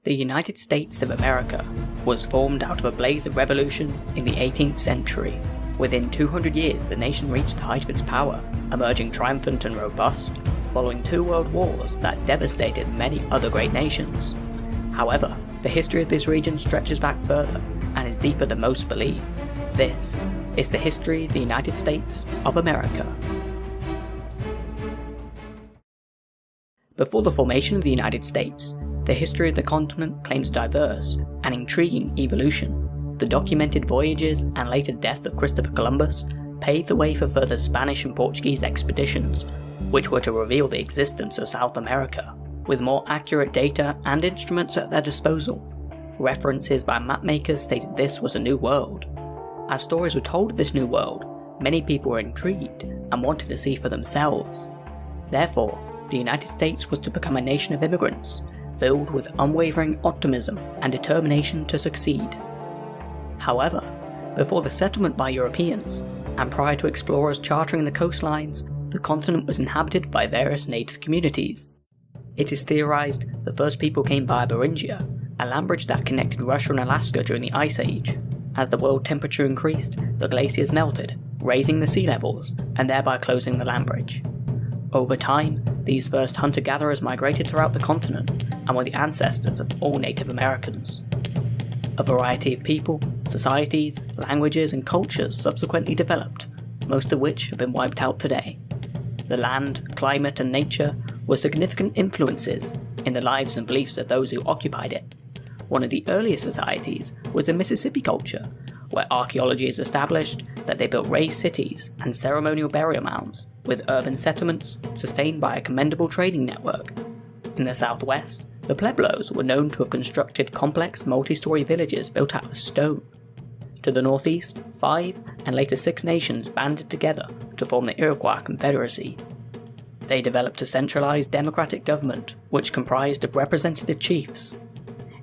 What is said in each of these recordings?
The United States of America was formed out of a blaze of revolution in the 18th century. Within 200 years, the nation reached the height of its power, emerging triumphant and robust, following 2 world wars that devastated many other great nations. However, the history of this region stretches back further and is deeper than most believe. This is the history of the United States of America. Before the formation of the United States, the history of the continent claims diverse and intriguing evolution. The documented voyages and later death of Christopher Columbus paved the way for further Spanish and Portuguese expeditions, which were to reveal the existence of South America, with more accurate data and instruments at their disposal. References by mapmakers stated this was a new world. As stories were told of this new world, many people were intrigued and wanted to see for themselves. Therefore, the United States was to become a nation of immigrants, filled with unwavering optimism and determination to succeed. However, before the settlement by Europeans, and prior to explorers charting the coastlines, the continent was inhabited by various native communities. It is theorized the first people came via Beringia, a land bridge that connected Russia and Alaska during the Ice Age. As the world temperature increased, the glaciers melted, raising the sea levels, and thereby closing the land bridge. Over time, these first hunter-gatherers migrated throughout the continent and were the ancestors of all Native Americans. A variety of people, societies, languages, and cultures subsequently developed, most of which have been wiped out today. The land, climate, and nature were significant influences in the lives and beliefs of those who occupied it. One of the earliest societies was the Mississippi culture, where archaeology has established that they built raised cities and ceremonial burial mounds, with urban settlements sustained by a commendable trading network. In the southwest, the Pueblos were known to have constructed complex multi-story villages built out of stone. To the northeast, 5 and later 6 nations banded together to form the Iroquois Confederacy. They developed a centralized democratic government which comprised of representative chiefs.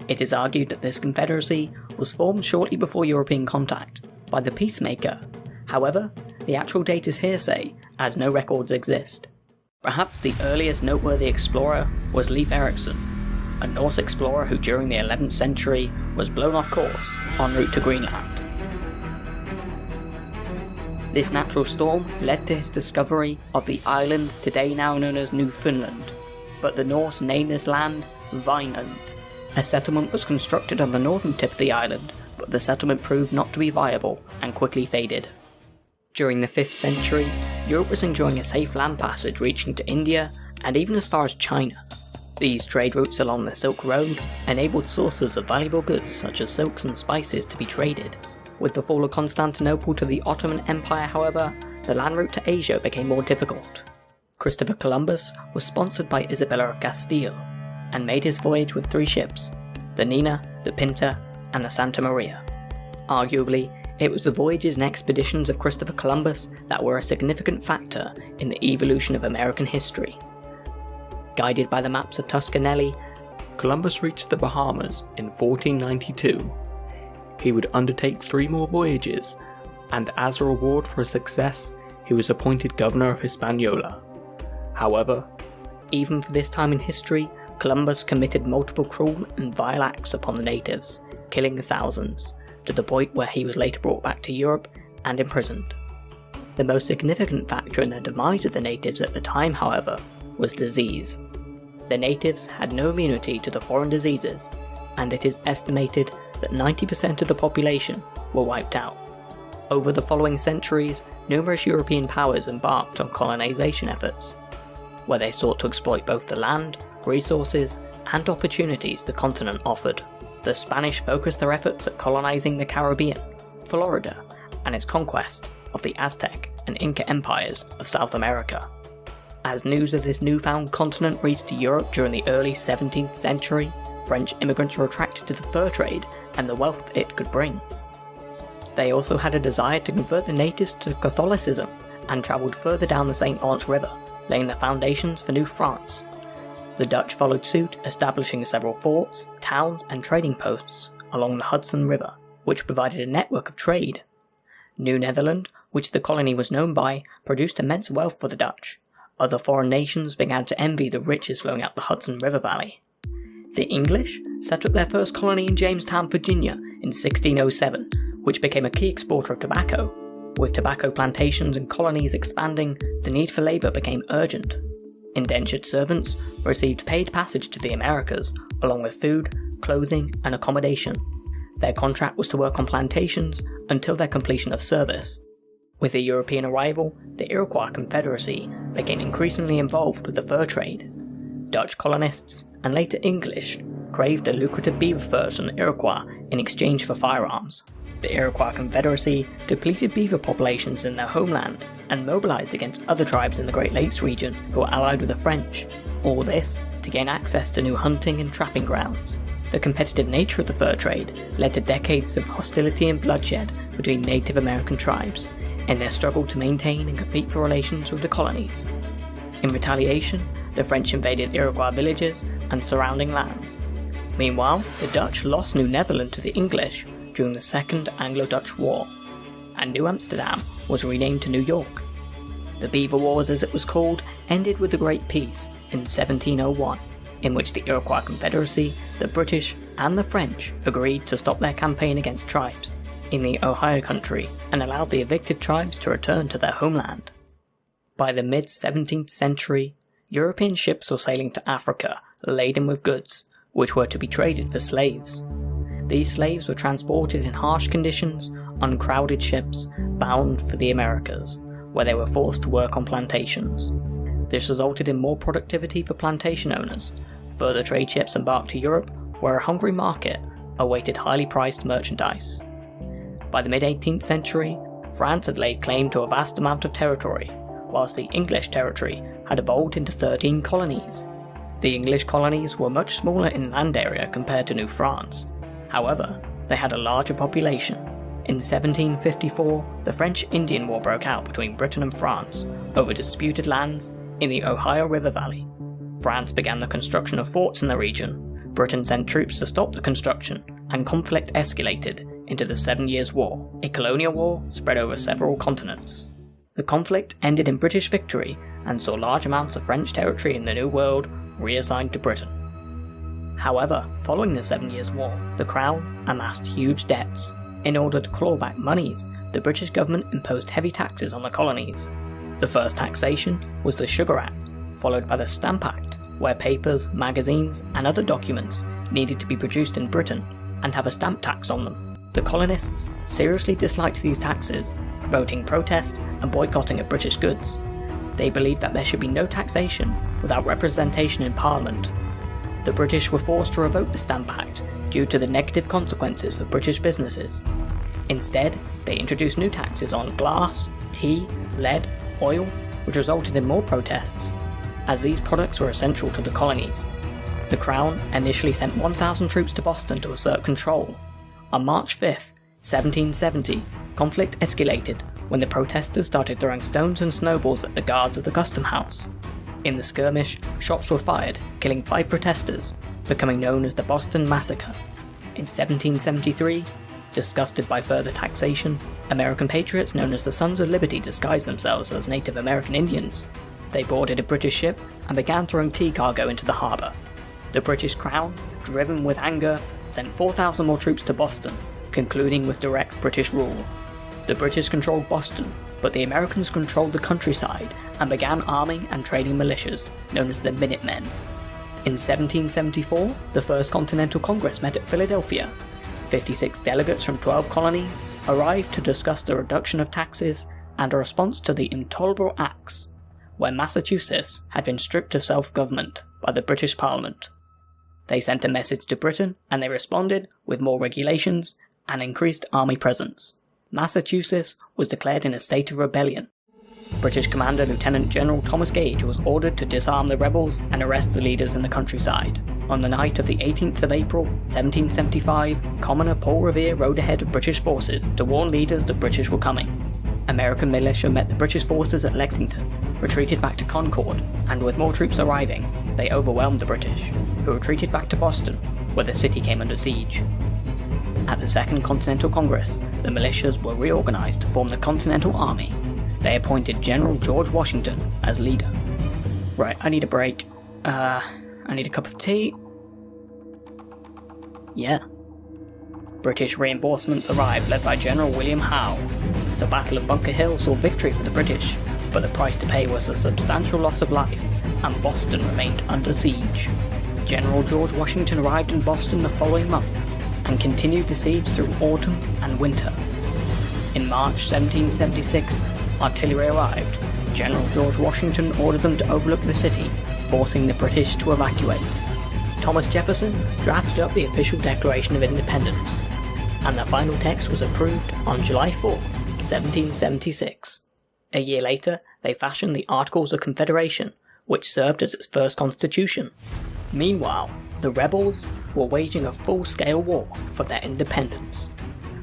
It is argued that this confederacy was formed shortly before European contact by the Peacemaker. However, the actual date is hearsay, as no records exist. Perhaps the earliest noteworthy explorer was Leif Erikson, a Norse explorer who during the 11th century was blown off course en route to Greenland. This natural storm led to his discovery of the island today now known as Newfoundland, but the Norse named this land Vinland. A settlement was constructed on the northern tip of the island, but the settlement proved not to be viable and quickly faded. During the 5th century, Europe was enjoying a safe land passage reaching to India and even as far as China. These trade routes along the Silk Road enabled sources of valuable goods such as silks and spices to be traded. With the fall of Constantinople to the Ottoman Empire, however, the land route to Asia became more difficult. Christopher Columbus was sponsored by Isabella of Castile, and made his voyage with 3 ships, the Nina, the Pinta, and the Santa Maria. Arguably, it was the voyages and expeditions of Christopher Columbus that were a significant factor in the evolution of American history. Guided by the maps of Toscanelli, Columbus reached the Bahamas in 1492. He would undertake 3 more voyages, and as a reward for his success, he was appointed governor of Hispaniola. However, even for this time in history, Columbus committed multiple cruel and vile acts upon the natives, killing thousands, to the point where he was later brought back to Europe and imprisoned. The most significant factor in the demise of the natives at the time, however, was disease. The natives had no immunity to the foreign diseases, and it is estimated that 90% of the population were wiped out. Over the following centuries, numerous European powers embarked on colonization efforts, where they sought to exploit both the land, resources, and opportunities the continent offered. The Spanish focused their efforts at colonizing the Caribbean, Florida, and its conquest of the Aztec and Inca empires of South America. As news of this newfound continent reached Europe during the early 17th century, French immigrants were attracted to the fur trade and the wealth it could bring. They also had a desire to convert the natives to Catholicism and travelled further down the St. Lawrence River, laying the foundations for New France. The Dutch followed suit, establishing several forts, towns, and trading posts along the Hudson River, which provided a network of trade. New Netherland, which the colony was known by, produced immense wealth for the Dutch. Other foreign nations began to envy the riches flowing out the Hudson River Valley. The English, set up their first colony in Jamestown, Virginia in 1607, which became a key exporter of tobacco. With tobacco plantations and colonies expanding, the need for labour became urgent. Indentured servants received paid passage to the Americas, along with food, clothing, and accommodation. Their contract was to work on plantations until their completion of service. With the European arrival, the Iroquois Confederacy became increasingly involved with the fur trade. Dutch colonists, and later English, craved the lucrative beaver furs from the Iroquois in exchange for firearms. The Iroquois Confederacy depleted beaver populations in their homeland and mobilized against other tribes in the Great Lakes region who were allied with the French, all this to gain access to new hunting and trapping grounds. The competitive nature of the fur trade led to decades of hostility and bloodshed between Native American tribes in their struggle to maintain and compete for relations with the colonies. In retaliation, the French invaded Iroquois villages and surrounding lands. Meanwhile, the Dutch lost New Netherland to the English during the Second Anglo-Dutch War, and New Amsterdam was renamed to New York. The Beaver Wars, as it was called, ended with the Great Peace in 1701, in which the Iroquois Confederacy, the British, and the French agreed to stop their campaign against tribes in the Ohio Country and allowed the evicted tribes to return to their homeland. By the mid-17th century, European ships were sailing to Africa laden with goods, which were to be traded for slaves. These slaves were transported in harsh conditions on crowded ships bound for the Americas, where they were forced to work on plantations. This resulted in more productivity for plantation owners. Further trade ships embarked to Europe, where a hungry market awaited highly priced merchandise. By the mid-18th century, France had laid claim to a vast amount of territory, whilst the English territory had evolved into 13 colonies. The English colonies were much smaller in land area compared to New France. However, they had a larger population. In 1754, the French Indian War broke out between Britain and France over disputed lands in the Ohio River Valley. France began the construction of forts in the region. Britain sent troops to stop the construction, and conflict escalated into the 7 Years' War, a colonial war spread over several continents. The conflict ended in British victory and saw large amounts of French territory in the New World reassigned to Britain. However, following the 7 Years' War, the Crown amassed huge debts. In order to claw back monies, the British government imposed heavy taxes on the colonies. The first taxation was the Sugar Act, followed by the Stamp Act, where papers, magazines, and other documents needed to be produced in Britain and have a stamp tax on them. The colonists seriously disliked these taxes, promoting protest and boycotting of British goods. They believed that there should be no taxation without representation in Parliament. The British were forced to revoke the Stamp Act due to the negative consequences for British businesses. Instead, they introduced new taxes on glass, tea, lead, oil, which resulted in more protests, as these products were essential to the colonies. The Crown initially sent 1,000 troops to Boston to assert control. On March 5, 1770, conflict escalated when the protesters started throwing stones and snowballs at the guards of the Custom House. In the skirmish, shots were fired, killing 5 protesters, becoming known as the Boston Massacre. In 1773, disgusted by further taxation, American patriots known as the Sons of Liberty disguised themselves as Native American Indians. They boarded a British ship and began throwing tea cargo into the harbour. The British Crown, driven with anger, sent 4,000 more troops to Boston, concluding with direct British rule. The British controlled Boston, but the Americans controlled the countryside and began arming and training militias, known as the Minutemen. In 1774, the First Continental Congress met at Philadelphia. 56 delegates from 12 colonies arrived to discuss the reduction of taxes and a response to the Intolerable Acts, where Massachusetts had been stripped of self-government by the British Parliament. They sent a message to Britain and they responded with more regulations and increased army presence. Massachusetts was declared in a state of rebellion. British Commander Lieutenant General Thomas Gage was ordered to disarm the rebels and arrest the leaders in the countryside. On the night of the 18th of April, 1775, Commoner Paul Revere rode ahead of British forces to warn leaders the British were coming. American militia met the British forces at Lexington, retreated back to Concord, and with more troops arriving, they overwhelmed the British, who retreated back to Boston, where the city came under siege. At the Second Continental Congress, the militias were reorganized to form the Continental Army. They appointed General George Washington as leader. Right, I need a break. I need a cup of tea. Yeah. British reinforcements arrived led by General William Howe. The Battle of Bunker Hill saw victory for the British, but the price to pay was a substantial loss of life, and Boston remained under siege. General George Washington arrived in Boston the following month, and continued the siege through autumn and winter. In March 1776, artillery arrived. General George Washington ordered them to overlook the city, forcing the British to evacuate. Thomas Jefferson drafted up the official Declaration of Independence, and the final text was approved on July 4, 1776. A year later, they fashioned the Articles of Confederation, which served as its first constitution. Meanwhile, the rebels were waging a full-scale war for their independence.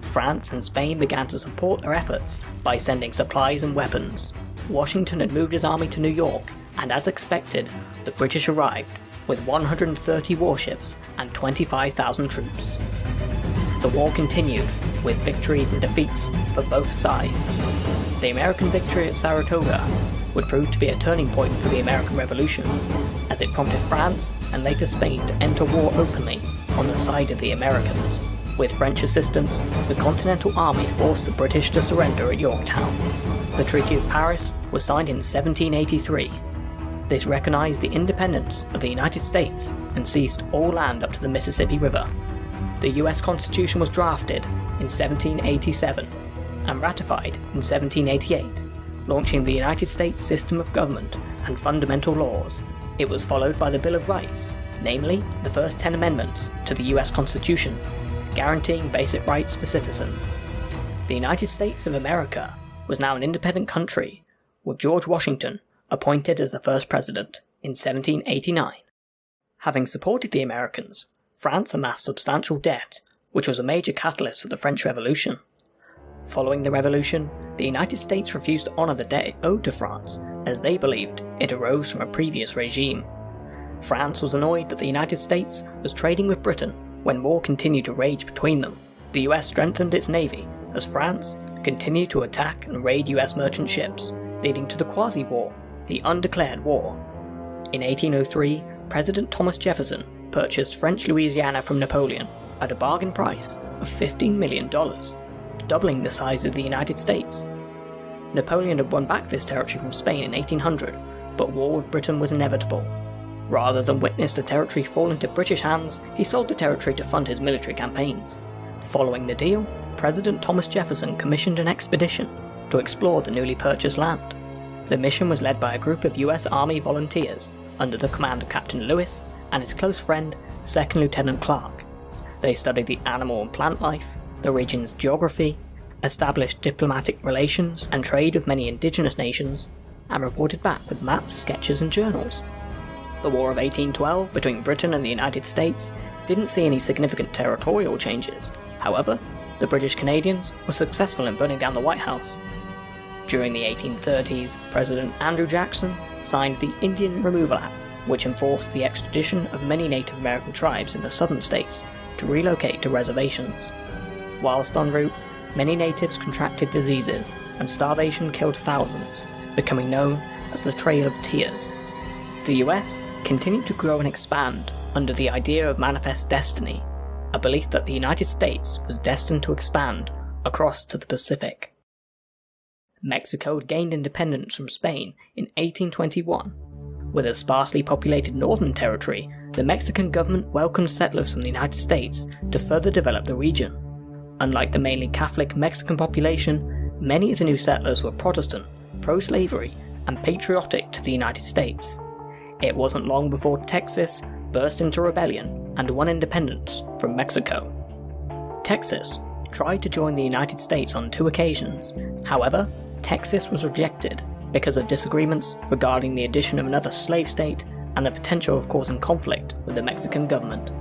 France and Spain began to support their efforts by sending supplies and weapons. Washington had moved his army to New York, and as expected, the British arrived with 130 warships and 25,000 troops. The war continued, with victories and defeats for both sides. The American victory at Saratoga would prove to be a turning point for the American Revolution, as it prompted France and later Spain to enter war openly on the side of the Americans. With French assistance, the Continental Army forced the British to surrender at Yorktown. The Treaty of Paris was signed in 1783. This recognized the independence of the United States and seized all land up to the Mississippi River. The US Constitution was drafted in 1787 and ratified in 1788, launching the United States system of government and fundamental laws. It was followed by the Bill of Rights, namely the first 10 amendments to the US Constitution, guaranteeing basic rights for citizens. The United States of America was now an independent country, with George Washington appointed as the first president in 1789. Having supported the Americans, France amassed substantial debt, which was a major catalyst for the French Revolution. Following the Revolution, the United States refused to honour the debt it owed to France, as they believed it arose from a previous regime. France was annoyed that the United States was trading with Britain when war continued to rage between them. The US strengthened its navy, as France continued to attack and raid US merchant ships, leading to the Quasi-War, the undeclared war. In 1803, President Thomas Jefferson purchased French Louisiana from Napoleon at a bargain price of $15 million, doubling the size of the United States. Napoleon had won back this territory from Spain in 1800, but war with Britain was inevitable. Rather than witness the territory fall into British hands, he sold the territory to fund his military campaigns. Following the deal, President Thomas Jefferson commissioned an expedition to explore the newly purchased land. The mission was led by a group of US Army volunteers under the command of Captain Lewis and his close friend, 2nd Lieutenant Clark. They studied the animal and plant life, the region's geography, established diplomatic relations and trade with many indigenous nations, and reported back with maps, sketches and journals. The War of 1812 between Britain and the United States didn't see any significant territorial changes. However, the British Canadians were successful in burning down the White House. During the 1830s, President Andrew Jackson signed the Indian Removal Act, which enforced the extradition of many Native American tribes in the southern states to relocate to reservations. Whilst en route, many natives contracted diseases, and starvation killed thousands, becoming known as the Trail of Tears. The US continued to grow and expand under the idea of manifest destiny, a belief that the United States was destined to expand across to the Pacific. Mexico had gained independence from Spain in 1821. With a sparsely populated northern territory, the Mexican government welcomed settlers from the United States to further develop the region. Unlike the mainly Catholic Mexican population, many of the new settlers were Protestant, pro-slavery, and patriotic to the United States. It wasn't long before Texas burst into rebellion and won independence from Mexico. Texas tried to join the United States on 2 occasions. However, Texas was rejected because of disagreements regarding the addition of another slave state and the potential of causing conflict with the Mexican government.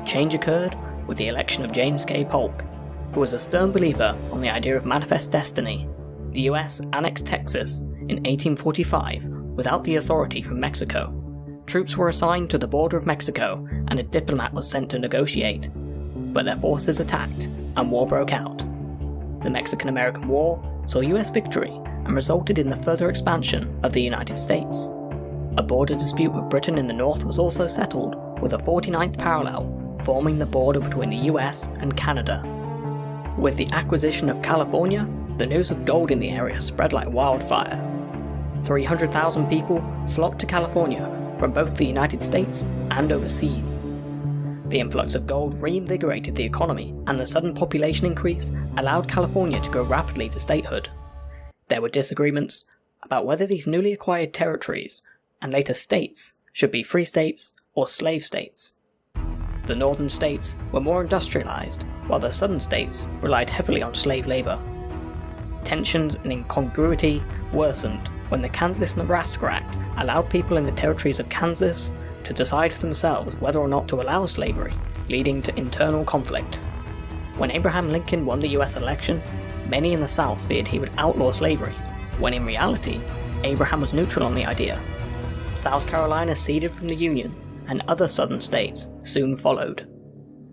Change occurred with the election of James K. Polk, who was a stern believer on the idea of manifest destiny. The US annexed Texas in 1845 without the authority from Mexico. Troops were assigned to the border of Mexico and a diplomat was sent to negotiate, but their forces attacked and war broke out. The Mexican-American War saw US victory and resulted in the further expansion of the United States. A border dispute with Britain in the north was also settled, with a 49th parallel forming the border between the US and Canada. With the acquisition of California, the news of gold in the area spread like wildfire. 300,000 people flocked to California from both the United States and overseas. The influx of gold reinvigorated the economy, and the sudden population increase allowed California to grow rapidly to statehood. There were disagreements about whether these newly acquired territories, and later states, should be free states or slave states. The northern states were more industrialized, while the southern states relied heavily on slave labor. Tensions and incongruity worsened when the Kansas-Nebraska Act allowed people in the territories of Kansas to decide for themselves whether or not to allow slavery, leading to internal conflict. When Abraham Lincoln won the US election, many in the South feared he would outlaw slavery, when in reality, Abraham was neutral on the idea. South Carolina ceded from the Union, and other southern states soon followed.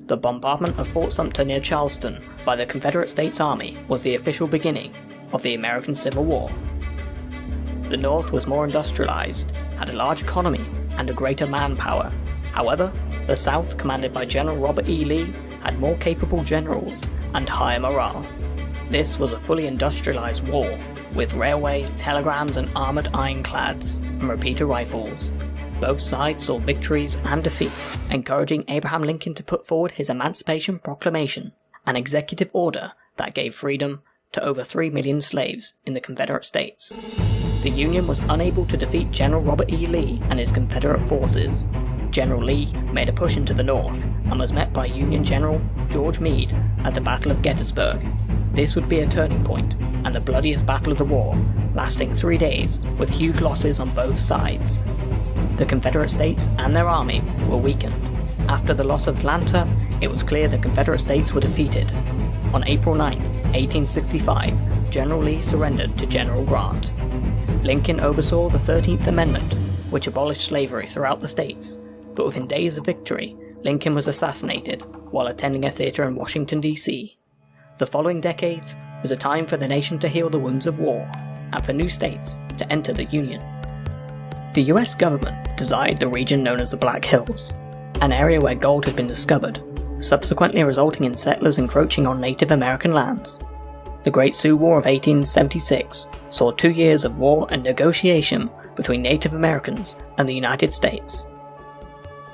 The bombardment of Fort Sumter near Charleston by the Confederate States Army was the official beginning of the American Civil War. The North was more industrialized, had a large economy, and a greater manpower. However, the South, commanded by General Robert E. Lee, had more capable generals and higher morale. This was a fully industrialized war, with railways, telegrams, and armored ironclads, and repeater rifles. Both sides saw victories and defeats, encouraging Abraham Lincoln to put forward his Emancipation Proclamation, an executive order that gave freedom to over 3 million slaves in the Confederate States. The Union was unable to defeat General Robert E. Lee and his Confederate forces. General Lee made a push into the north and was met by Union General George Meade at the Battle of Gettysburg. This would be a turning point, and the bloodiest battle of the war, lasting 3 days with huge losses on both sides. The Confederate States and their army were weakened. After the loss of Atlanta, it was clear the Confederate States were defeated. On April 9, 1865, General Lee surrendered to General Grant. Lincoln oversaw the 13th Amendment, which abolished slavery throughout the states, but within days of victory, Lincoln was assassinated while attending a theater in Washington, D.C. The following decades was a time for the nation to heal the wounds of war, and for new states to enter the Union. The US government desired the region known as the Black Hills, an area where gold had been discovered, subsequently resulting in settlers encroaching on Native American lands. The Great Sioux War of 1876 saw 2 years of war and negotiation between Native Americans and the United States.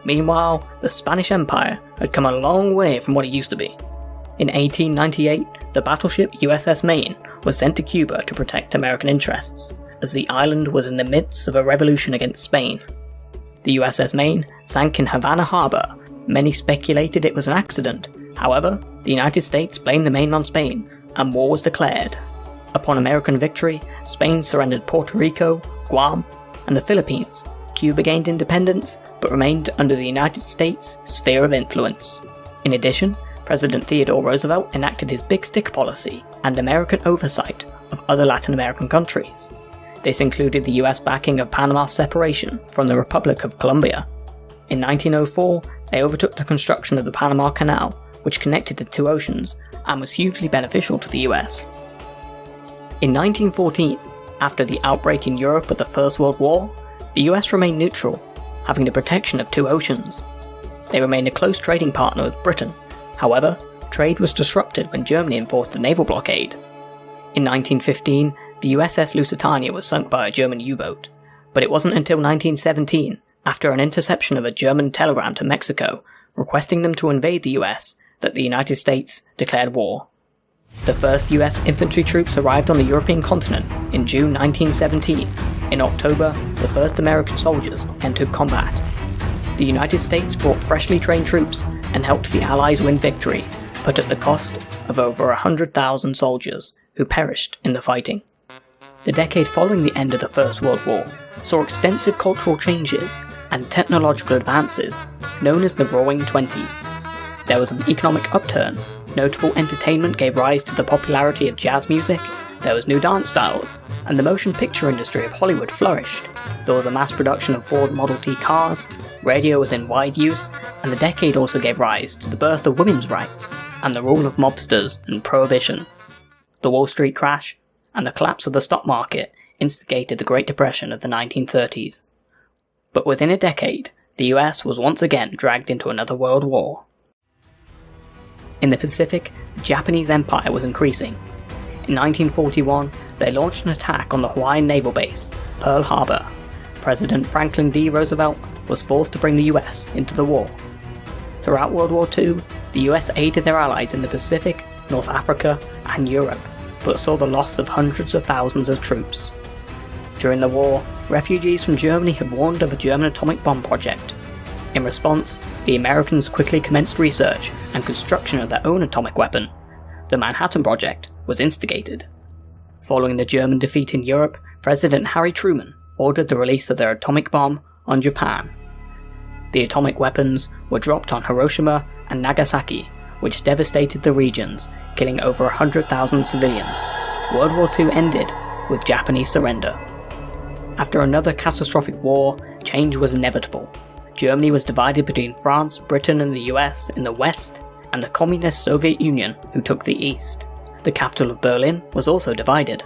Meanwhile, the Spanish Empire had come a long way from what it used to be. In 1898, the battleship USS Maine was sent to Cuba to protect American interests, as the island was in the midst of a revolution against Spain. The USS Maine sank in Havana Harbor. Many speculated it was an accident. However, the United States blamed the Maine on Spain, and war was declared. Upon American victory, Spain surrendered Puerto Rico, Guam, and the Philippines. Cuba gained independence, but remained under the United States' sphere of influence. In addition, President Theodore Roosevelt enacted his Big Stick policy and American oversight of other Latin American countries. This included the US backing of Panama's separation from the Republic of Colombia. In 1904, they overtook the construction of the Panama Canal, which connected the two oceans and was hugely beneficial to the US. In 1914, after the outbreak in Europe of the First World War, the US remained neutral, having the protection of two oceans. They remained a close trading partner with Britain. However, trade was disrupted when Germany enforced a naval blockade. In 1915, the USS Lusitania was sunk by a German U-boat, but it wasn't until 1917, after an interception of a German telegram to Mexico requesting them to invade the US, that the United States declared war. The first US infantry troops arrived on the European continent in June 1917. In October, the first American soldiers entered combat. The United States brought freshly trained troops and helped the Allies win victory, but at the cost of over 100,000 soldiers who perished in the fighting. The decade following the end of the First World War saw extensive cultural changes and technological advances known as the Roaring Twenties. There was an economic upturn. Notable entertainment gave rise to the popularity of jazz music, there was new dance styles, and the motion picture industry of Hollywood flourished. There was a mass production of Ford Model T cars, radio was in wide use, and the decade also gave rise to the birth of women's rights, and the rule of mobsters and prohibition. The Wall Street crash, and the collapse of the stock market instigated the Great Depression of the 1930s. But within a decade, the US was once again dragged into another world war. In the Pacific, the Japanese Empire was increasing. In 1941, they launched an attack on the Hawaiian naval base, Pearl Harbor. President Franklin D. Roosevelt was forced to bring the US into the war. Throughout World War II, the US aided their allies in the Pacific, North Africa, and Europe, but saw the loss of hundreds of thousands of troops. During the war, refugees from Germany had warned of a German atomic bomb project. In response, the Americans quickly commenced research and construction of their own atomic weapon. The Manhattan Project was instigated. Following the German defeat in Europe, President Harry Truman ordered the release of their atomic bomb on Japan. The atomic weapons were dropped on Hiroshima and Nagasaki, which devastated the regions, killing over 100,000 civilians. World War II ended with Japanese surrender. After another catastrophic war, change was inevitable. Germany was divided between France, Britain, and the US in the west, and the Communist Soviet Union, who took the east. The capital of Berlin was also divided.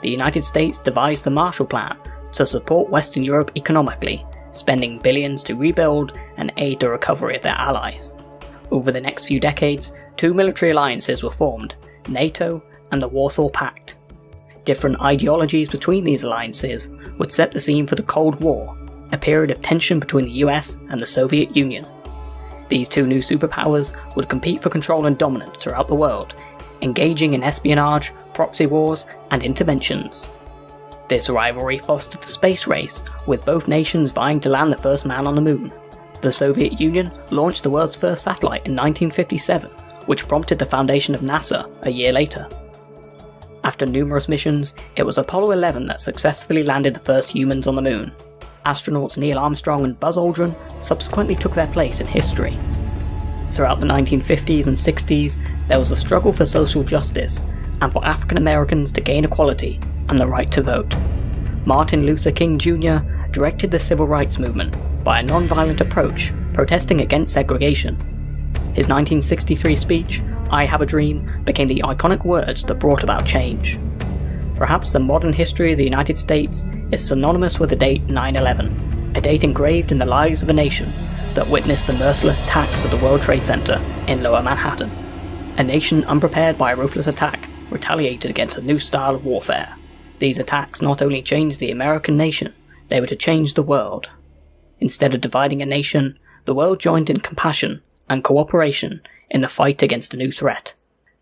The United States devised the Marshall Plan to support Western Europe economically, spending billions to rebuild and aid the recovery of their allies. Over the next few decades, two military alliances were formed, NATO and the Warsaw Pact. Different ideologies between these alliances would set the scene for the Cold War, a period of tension between the US and the Soviet Union. These two new superpowers would compete for control and dominance throughout the world, engaging in espionage, proxy wars, and interventions. This rivalry fostered the space race, with both nations vying to land the first man on the moon. The Soviet Union launched the world's first satellite in 1957, which prompted the foundation of NASA a year later. After numerous missions, it was Apollo 11 that successfully landed the first humans on the moon. Astronauts Neil Armstrong and Buzz Aldrin subsequently took their place in history. Throughout the 1950s and 60s, there was a struggle for social justice and for African Americans to gain equality and the right to vote. Martin Luther King Jr. directed the civil rights movement by a non-violent approach, protesting against segregation. His 1963 speech, "I Have a Dream," became the iconic words that brought about change. Perhaps the modern history of the United States is synonymous with the date 9/11, a date engraved in the lives of a nation that witnessed the merciless attacks of the World Trade Center in Lower Manhattan. A nation unprepared by a ruthless attack retaliated against a new style of warfare. These attacks not only changed the American nation, they were to change the world. Instead of dividing a nation, the world joined in compassion and cooperation in the fight against a new threat.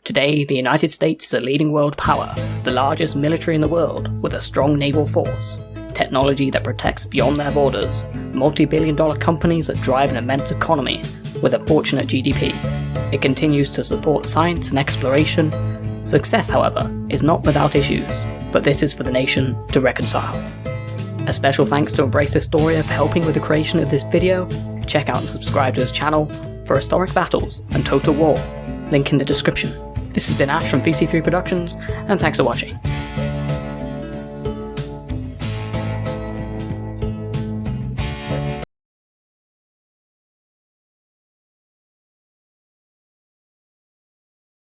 Today, the United States is a leading world power, the largest military in the world with a strong naval force, technology that protects beyond their borders, multi-billion-dollar companies that drive an immense economy with a fortunate GDP. It continues to support science and exploration. Success, however, is not without issues, but this is for the nation to reconcile. A special thanks to Embrace Historia for helping with the creation of this video. Check out and subscribe to his channel for historic battles and total war, link in the description. This has been Ash from VC3 Productions, and thanks for watching.